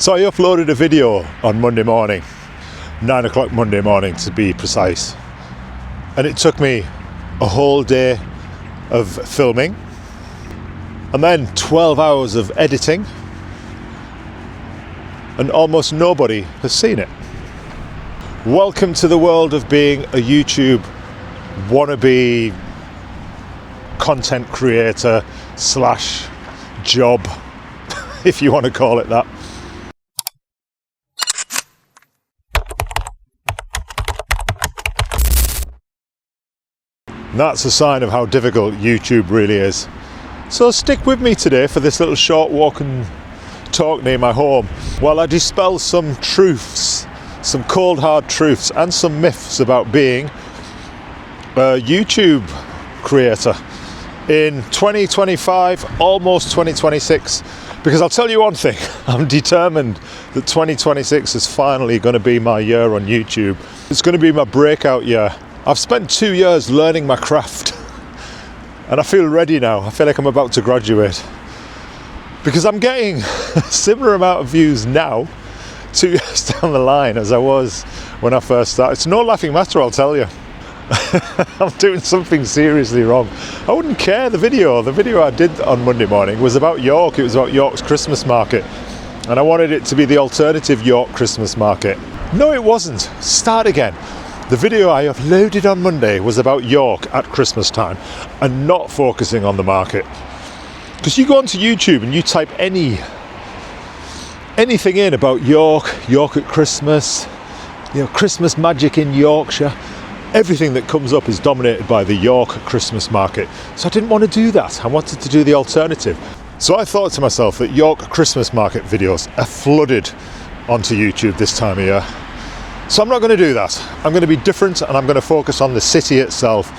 So I uploaded a video on Monday morning, 9 o'clock Monday morning to be precise. And it took me a whole day of filming and then 12 hours of editing, and almost nobody has seen it. Welcome to the world of being a YouTube wannabe content creator / job, if you want to call it that. That's a sign of how difficult YouTube really is. So stick with me today for this little short walk and talk near my home while I dispel some truths, some cold hard truths and some myths about being a YouTube creator in 2025, almost 2026. Because I'll tell you one thing, I'm determined that 2026 is finally going to be my year on YouTube. It's going to be my breakout year. I've spent 2 years learning my craft and I feel ready now. I feel like I'm about to graduate because I'm getting a similar amount of views now, 2 years down the line, as I was when I first started. It's no laughing matter, I'll tell you. I'm doing something seriously wrong. I wouldn't care. The video I did on Monday morning was about York. It was about York's Christmas market, and I wanted it to be the alternative York Christmas market. No, it wasn't. Start again. The video I uploaded on Monday was about York at Christmas time and not focusing on the market. Because you go onto YouTube and you type anything in about York at Christmas, Christmas magic in Yorkshire, everything that comes up is dominated by the York Christmas market. So I didn't want to do that. I wanted to do the alternative. So I thought to myself that York Christmas market videos are flooded onto YouTube this time of year. So I'm not going to do that. I'm going to be different and I'm going to focus on the city itself,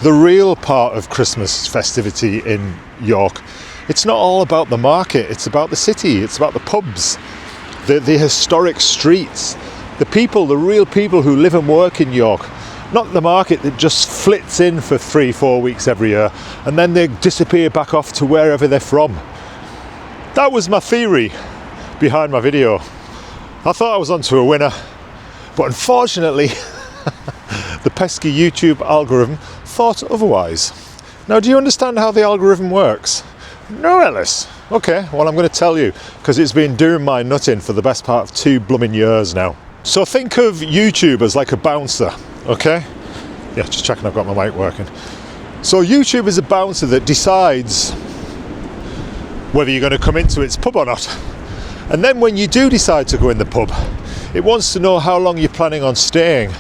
the real part of Christmas festivity in York. It's not all about the market, it's about the city, it's about the pubs, the historic streets, the people, the real people who live and work in York. Not the market that just flits in for 3-4 weeks every year and then they disappear back off to wherever they're from. That was my theory behind my video. I thought I was onto a winner. But unfortunately, the pesky YouTube algorithm thought otherwise. Now, do you understand how the algorithm works? No, Ellis. Okay, well, I'm going to tell you, because it's been doing my nut in for the best part of 2 blooming years now. So think of YouTube as like a bouncer, okay? Yeah, just checking I've got my mic working. So YouTube is a bouncer that decides whether you're going to come into its pub or not. And then when you do decide to go in the pub, it wants to know how long you're planning on staying.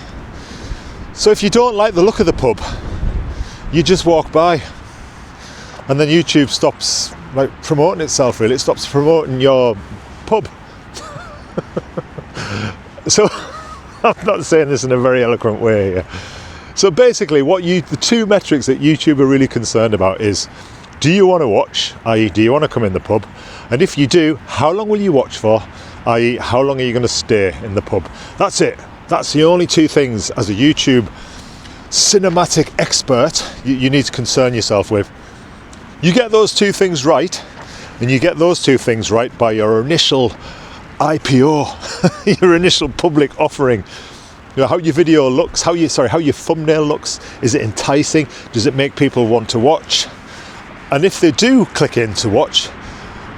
So if you don't like the look of the pub, you just walk by. And then YouTube stops promoting itself, really. It stops promoting your pub. So I'm not saying this in a very eloquent way here. So basically the 2 metrics that YouTube are really concerned about is, do you want to watch, i.e. do you want to come in the pub? And if you do, how long will you watch for? i.e. how long are you going to stay in the pub? That's it. That's the only 2 things as a YouTube cinematic expert you need to concern yourself with. You get those 2 things right, and you get those 2 things right by your initial IPO, your initial public offering. How your video looks, how your thumbnail looks. Is it enticing? Does it make people want to watch? And if they do click in to watch,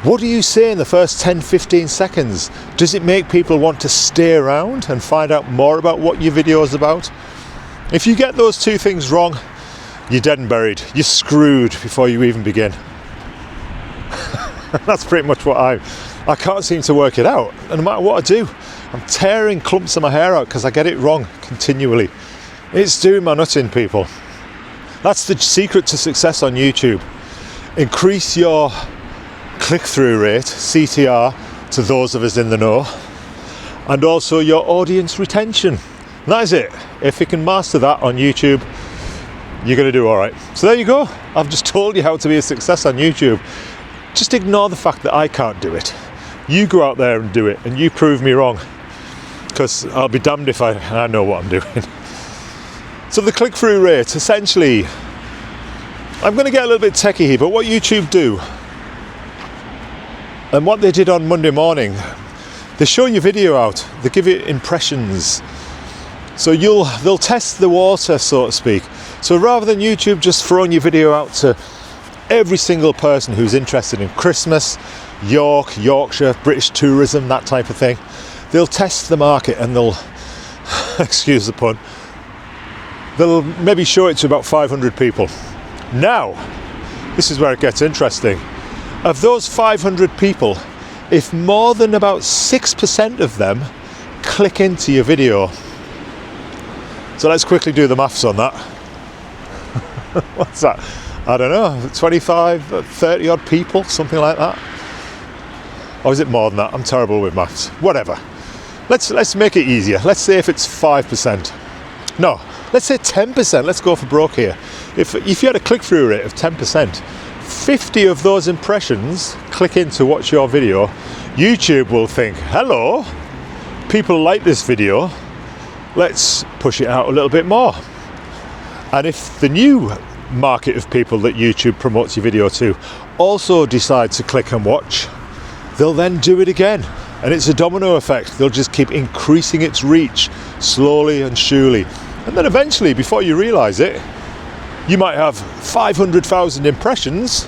what do you say in the first 10-15 seconds? Does it make people want to stay around and find out more about what your video is about? If you get those 2 things wrong, you're dead and buried. You're screwed before you even begin. That's pretty much what I can't seem to work it out. And no matter what I do, I'm tearing clumps of my hair out because I get it wrong continually. It's doing my nut in, people. That's the secret to success on YouTube. Increase your click-through rate, CTR, to those of us in the know, and also your audience retention. And that is it. If you can master that on YouTube, you're going to do all right. So there you go. I've just told you how to be a success on YouTube. Just ignore the fact that I can't do it. You go out there and do it, and you prove me wrong, because I'll be damned if I know what I'm doing. So the click-through rate, essentially, I'm going to get a little bit techie here, but what YouTube do, and what they did on Monday morning, They show your video out, they give you impressions. So they'll test the water, so to speak. So rather than YouTube just throwing your video out to every single person who's interested in Christmas, Yorkshire, British tourism, that type of thing, they'll test the market and they'll, excuse the pun, they'll maybe show it to about 500 people. Now, this is where it gets interesting. Of those 500 people, if more than about 6% of them click into your video, so let's quickly do the maths on that. What's that? I don't know, 25, 30 odd people, something like that. Or is it more than that? I'm terrible with maths. Whatever. Let's make it easier. Let's say if it's 5%. No, let's say 10%. Let's go for broke here. If you had a click-through rate of 10%, 50 of those impressions click in to watch your video, YouTube will think, hello, people like this video, let's push it out a little bit more. And if the new market of people that YouTube promotes your video to also decide to click and watch, they'll then do it again. And it's a domino effect. They'll just keep increasing its reach slowly and surely. And then eventually, before you realise it, you might have 500,000 impressions,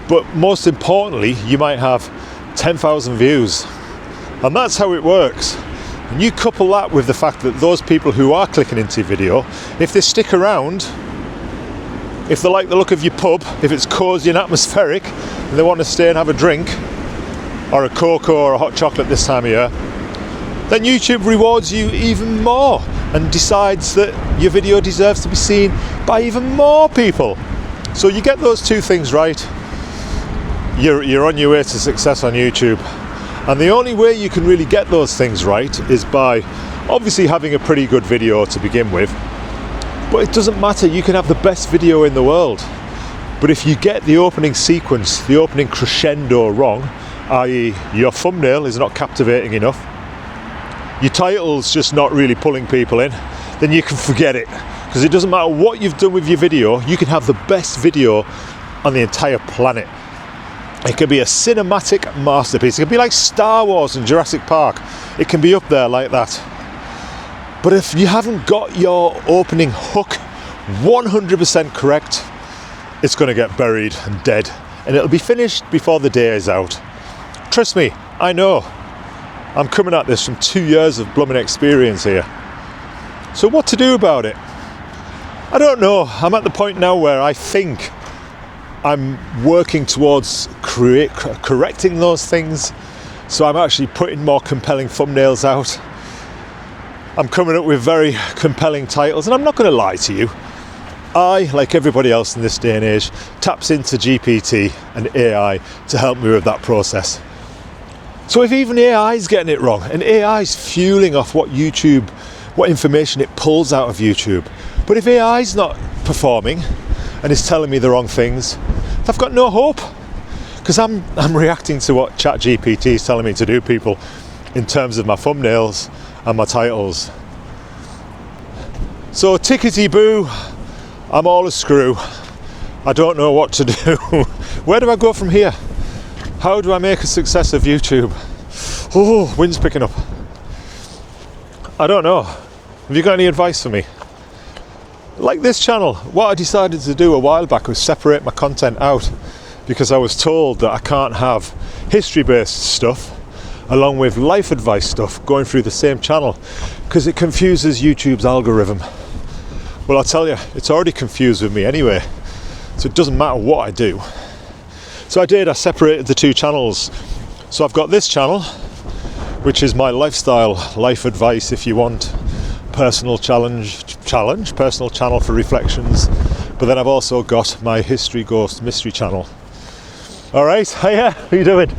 but most importantly, you might have 10,000 views. And that's how it works. And you couple that with the fact that those people who are clicking into your video, if they stick around, if they like the look of your pub, if it's cosy and atmospheric, and they want to stay and have a drink, or a cocoa or a hot chocolate this time of year, then YouTube rewards you even more and decides that your video deserves to be seen by even more people. So you get those two things right, you're on your way to success on YouTube. And the only way you can really get those things right is by obviously having a pretty good video to begin with. But it doesn't matter, you can have the best video in the world. But if you get the opening sequence, the opening crescendo wrong, i.e. your thumbnail is not captivating enough, your title's just not really pulling people in, then you can forget it. Because it doesn't matter what you've done with your video, you can have the best video on the entire planet. It can be a cinematic masterpiece. It can be like Star Wars and Jurassic Park. It can be up there like that. But if you haven't got your opening hook 100% correct, it's going to get buried and dead. And it'll be finished before the day is out. Trust me, I know. I'm coming at this from 2 years of blooming experience here. So what to do about it? I don't know. I'm at the point now where I think I'm working towards correcting those things. So I'm actually putting more compelling thumbnails out. I'm coming up with very compelling titles, and I'm not going to lie to you. I, like everybody else in this day and age, taps into GPT and AI to help me with that process. So if even AI is getting it wrong, and AI is fueling off what information it pulls out of YouTube, but if AI is not performing and is telling me the wrong things, I've got no hope. Because I'm reacting to what ChatGPT is telling me to do, people, in terms of my thumbnails and my titles. So tickety boo, I'm all a screw. I don't know what to do. Where do I go from here? How do I make a success of YouTube? Oh, wind's picking up. I don't know. Have you got any advice for me? Like this channel, what I decided to do a while back was separate my content out, because I was told that I can't have history-based stuff along with life advice stuff going through the same channel, because it confuses YouTube's algorithm. Well, I'll tell you, it's already confused with me anyway, so it doesn't matter what I do. So I separated the two channels. So I've got this channel, which is my lifestyle, life advice if you want, personal personal channel for reflections. But then I've also got my history ghost mystery channel. All right, hiya, how you doing?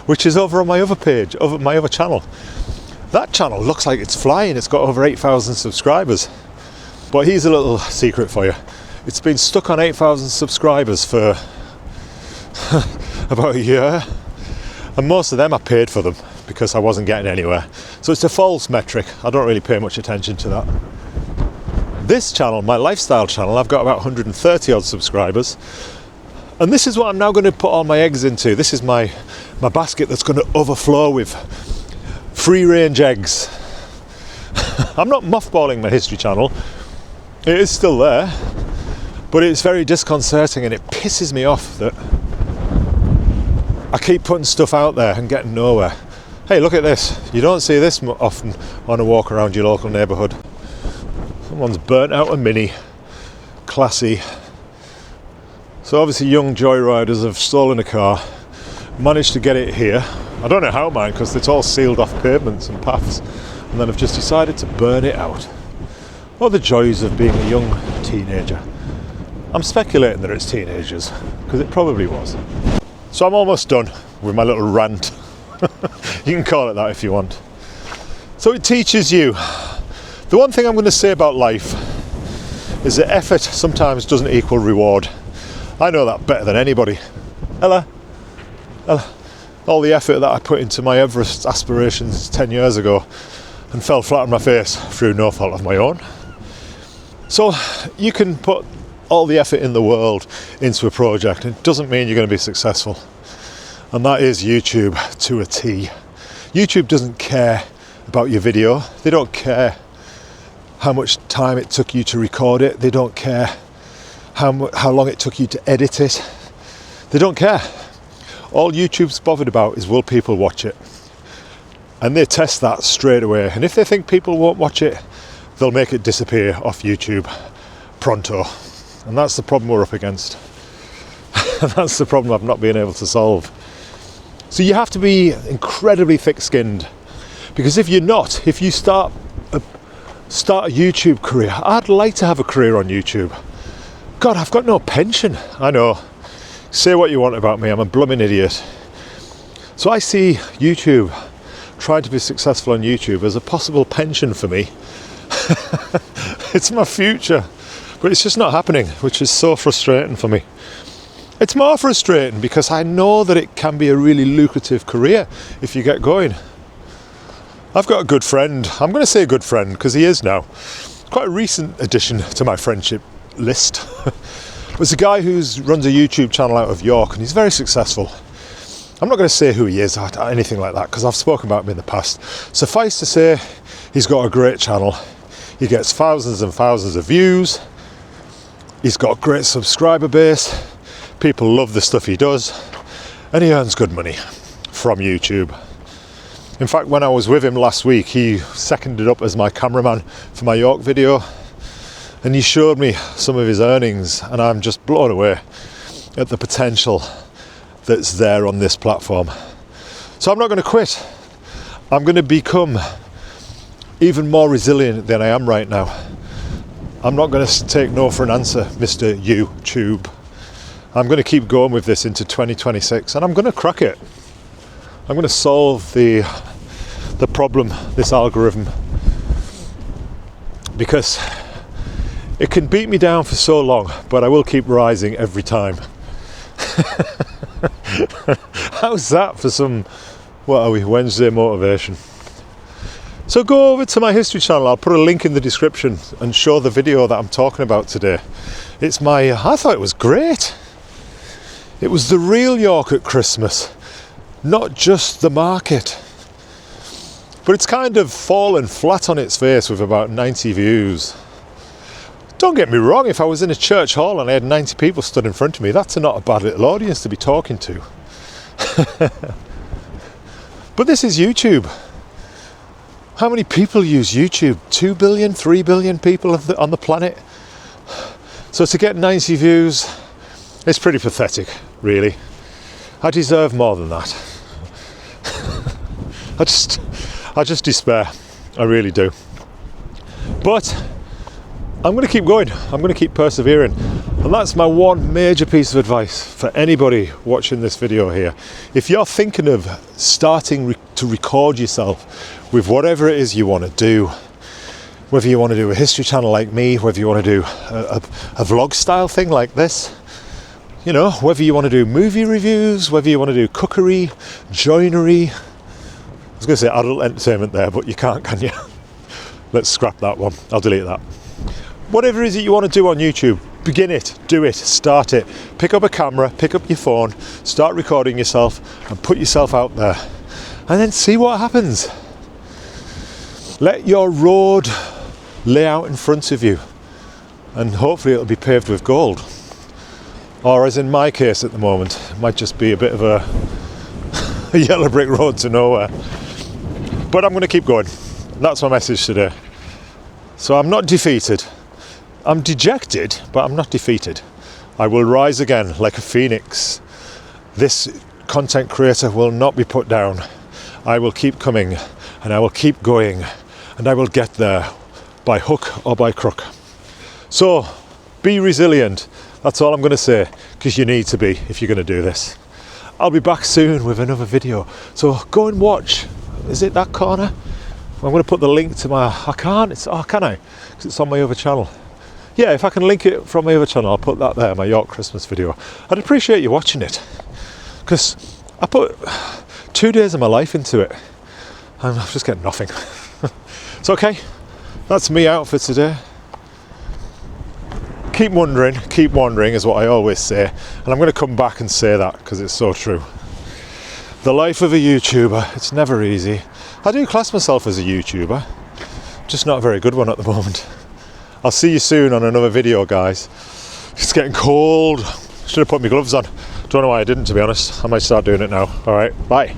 Which is over on my other page, over my other channel. That channel looks like it's flying. It's got over 8,000 subscribers. But here's a little secret for you. It's been stuck on 8,000 subscribers for about a year. And most of them I paid for them because I wasn't getting anywhere. So it's a false metric. I don't really pay much attention to that. This channel, my lifestyle channel, I've got about 130 odd subscribers. And this is what I'm now going to put all my eggs into. This is my my basket that's going to overflow with free range eggs. I'm not mothballing my history channel, it is still there, but it's very disconcerting and it pisses me off that I keep putting stuff out there and getting nowhere. Hey, look at this. You don't see this often on a walk around your local neighbourhood. Someone's burnt out a Mini. Classy. So obviously young joyriders have stolen a car, managed to get it here. I don't know how, man, because it's all sealed off pavements and paths, and then have just decided to burn it out. Oh, the joys of being a young teenager. I'm speculating that it's teenagers, because it probably was. So I'm almost done with my little rant. You can call it that if you want. So it teaches you. The one thing I'm going to say about life is that effort sometimes doesn't equal reward. I know that better than anybody. Ella. All the effort that I put into my Everest aspirations 10 years ago and fell flat on my face through no fault of my own. So you can put all the effort in the world into a project. It doesn't mean you're going to be successful. And that is YouTube to a T. YouTube doesn't care about your video. They don't care how much time it took you to record it. They don't care how long it took you to edit it. They don't care. All YouTube's bothered about is will people watch it? And they test that straight away. And if they think people won't watch it, they'll make it disappear off YouTube pronto. And that's the problem we're up against. That's the problem I've not been able to solve. So you have to be incredibly thick-skinned, because if you're not, if you start a YouTube career, I'd like to have a career on YouTube. God, I've got no pension. I know. Say what you want about me, I'm a blooming idiot. So I see YouTube, trying to be successful on YouTube, as a possible pension for me. It's my future, but it's just not happening, which is so frustrating for me. It's more frustrating because I know that it can be a really lucrative career if you get going. I've got a good friend, I'm going to say a good friend because he is now, quite a recent addition to my friendship list. It's a guy who runs a YouTube channel out of York and he's very successful. I'm not going to say who he is or anything like that because I've spoken about him in the past. Suffice to say, he's got a great channel. He gets thousands and thousands of views. He's got a great subscriber base. People love the stuff he does, and he earns good money from YouTube. In fact, when I was with him last week, he seconded up as my cameraman for my York video, and he showed me some of his earnings, and I'm just blown away at the potential that's there on this platform. So I'm not going to quit. I'm going to become even more resilient than I am right now. I'm not going to take no for an answer, Mr. YouTube. I'm going to keep going with this into 2026 and I'm going to crack it. I'm going to solve the problem, this algorithm, because it can beat me down for so long, but I will keep rising every time. How's that for some, what are we, Wednesday motivation? So go over to my history channel, I'll put a link in the description and show the video that I'm talking about today. I thought it was great. It was the real York at Christmas, not just the market. But it's kind of fallen flat on its face with about 90 views. Don't get me wrong, if I was in a church hall and I had 90 people stood in front of me, that's not a bad little audience to be talking to. But this is YouTube. How many people use YouTube? 2 billion, 3 billion people on the planet. So to get 90 views, it's pretty pathetic, really. I deserve more than that. I just despair. I really do. But I'm going to keep going. I'm going to keep persevering. And that's my one major piece of advice for anybody watching this video here. If you're thinking of starting to record yourself with whatever it is you want to do, whether you want to do a history channel like me, whether you want to do a vlog style thing like this, you know, whether you want to do movie reviews, whether you want to do cookery, joinery. I was going to say adult entertainment there, but you can't, can you? Let's scrap that one. I'll delete that. Whatever it is that you want to do on YouTube, begin it, do it, start it. Pick up a camera, pick up your phone, start recording yourself and put yourself out there. And then see what happens. Let your road lay out in front of you. And hopefully it'll be paved with gold. Or as in my case at the moment, it might just be a bit of a yellow brick road to nowhere. But I'm going to keep going. That's my message today. So I'm not defeated. I'm dejected, but I'm not defeated. I will rise again like a phoenix. This content creator will not be put down. I will keep coming and I will keep going and I will get there by hook or by crook. So be resilient. That's all I'm going to say, because you need to be if you're going to do this. I'll be back soon with another video. So go and watch. Is it that corner? I'm going to put the link to my... I can't. Can I? Because it's on my other channel. Yeah, if I can link it from my other channel, I'll put that there, my York Christmas video. I'd appreciate you watching it, because I put 2 days of my life into it and I'm just getting nothing. It's okay. That's me out for today. Keep wondering is what I always say, and I'm going to come back and say that because it's so true. The life of a YouTuber, it's never easy. I do class myself as a YouTuber, just not a very good one at the moment. I'll see you soon on another video, guys. It's getting cold. Should have put my gloves on. Don't know why I didn't, to be honest. I might start doing it now. All right, bye.